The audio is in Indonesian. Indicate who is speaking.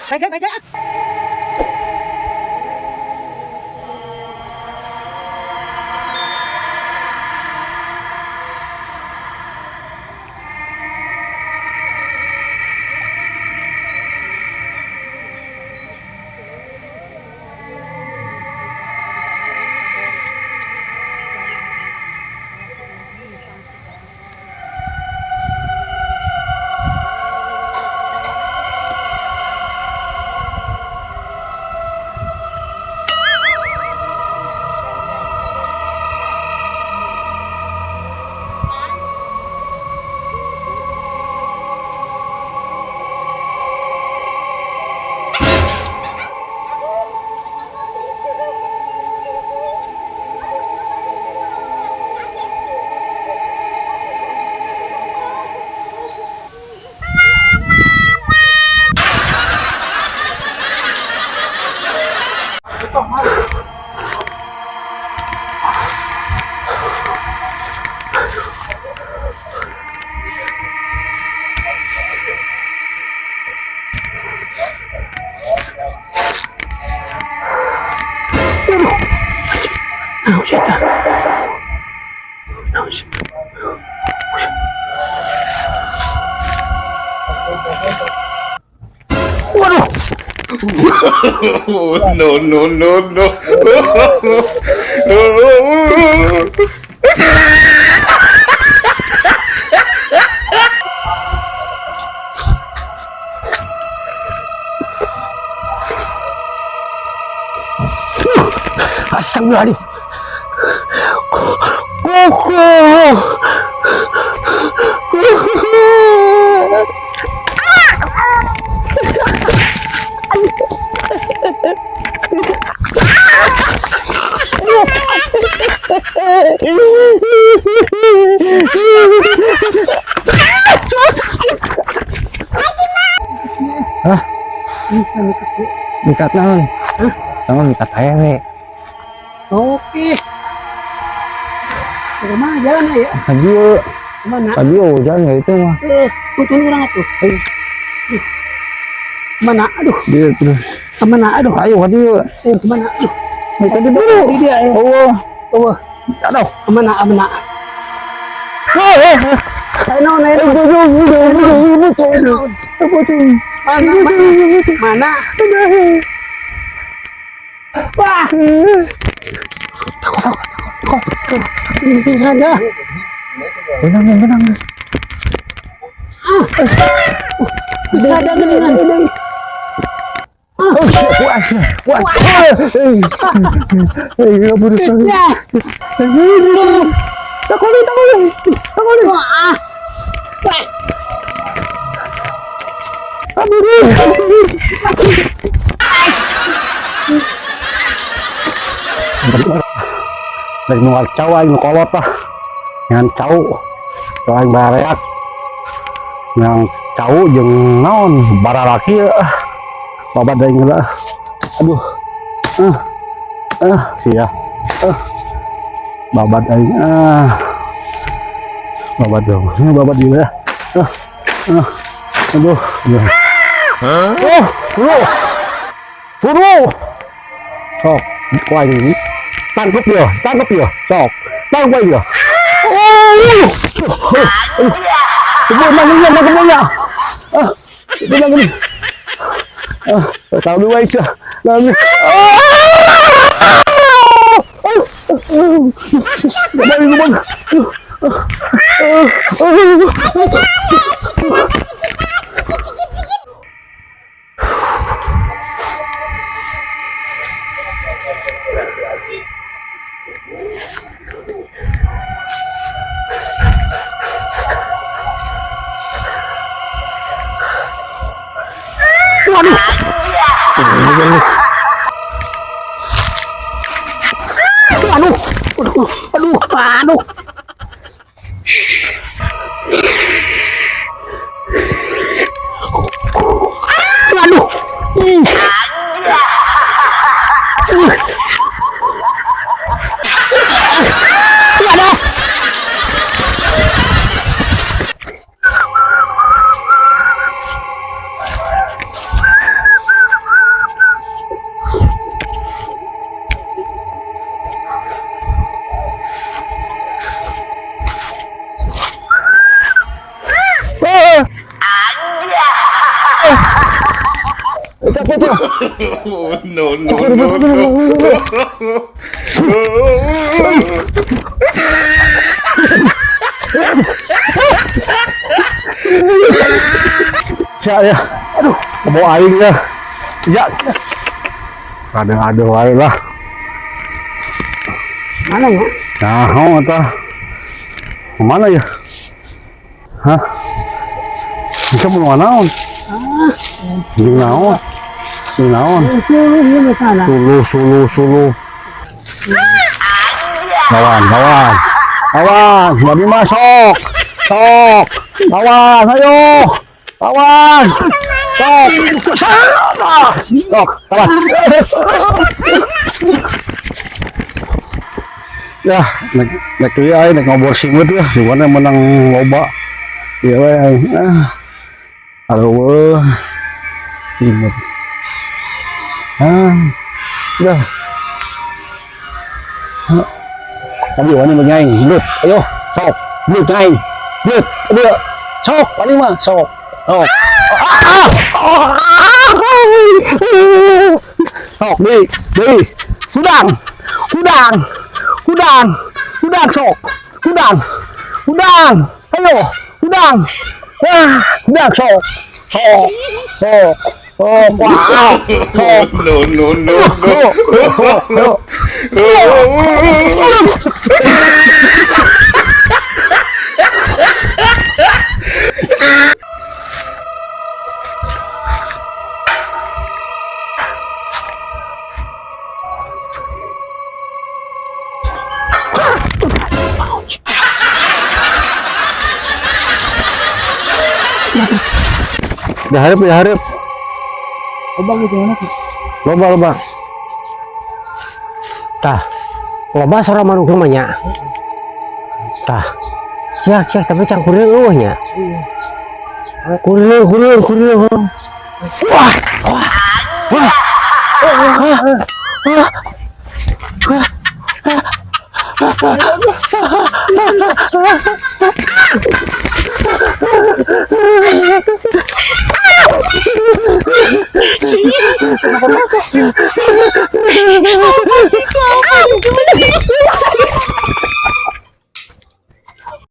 Speaker 1: Tega.
Speaker 2: No.
Speaker 3: Astagfirullahaladzim. Hah? Mikat naon? Sama mikat awe.
Speaker 1: Oke. Kemana jalan ya?
Speaker 3: Haji,
Speaker 1: Kemana?
Speaker 3: tadi hujan ya itu mah.
Speaker 1: Tuntun kurang atuh. Kemana? Aduh.
Speaker 3: Dia terus.
Speaker 1: Kemana? Aduh.
Speaker 3: Ayo tadi.
Speaker 1: Kemana? Aduh.
Speaker 3: Tadi dulu.
Speaker 1: Di dia.
Speaker 3: Oh,
Speaker 1: Oh.
Speaker 3: aduh.
Speaker 1: Kemana? Ayo, Mana? Wah. Takut. Ada.
Speaker 3: Benang.
Speaker 1: Bisa ada geningan.
Speaker 3: Oh, puas. Ya, buru.
Speaker 1: Ya.
Speaker 3: Takoli.
Speaker 1: Wah.
Speaker 3: Lagi nunggu cawa yang kolot lah, yang cau yang bareak, yang cau yang naon bara laki babat dari nggak, aduh, sia, babat dari babat dong, babat juga ya, aduh, ya. Buru, sok, kuai ini. Tangkap dia, sok, tangkap dia. Benang. Tahu dua itu,
Speaker 1: Aduh.
Speaker 2: Oh, no, no, no, no.
Speaker 3: Siap ya. Aduh, bawa aing ya. Ya. Ada wae lah.
Speaker 1: Mana ya?
Speaker 3: Nah, tah. Mana ya? Hah? Bisa mau naon? Di naon? Di naon?
Speaker 1: Ini sana.
Speaker 3: Sulu. Lawan. Jadi masuk. Sok. Lawan, ayo. Lawan. Sok. Sok. Lawan. Ya, nek ieu aya nek ngobor simut ya, di mana menang loba. Ieu we ai. Halo. Simut. Dah. Tadi wani menyaing, lut, ayo, sok, lut nyaing, lut, ayo, sok, wani mah, sok, sok, sok, di, kudang, sok, kudang, ayo, kudang, kudang, sok, oh, wow,
Speaker 2: No, no, no, no.
Speaker 3: Diharap.
Speaker 1: Coba gitu mana?
Speaker 3: Loba.
Speaker 4: Tah, loba sora manuk rumahnya. Tah, siak tapi cangkurnya eueuhnya. Kurang. Wah.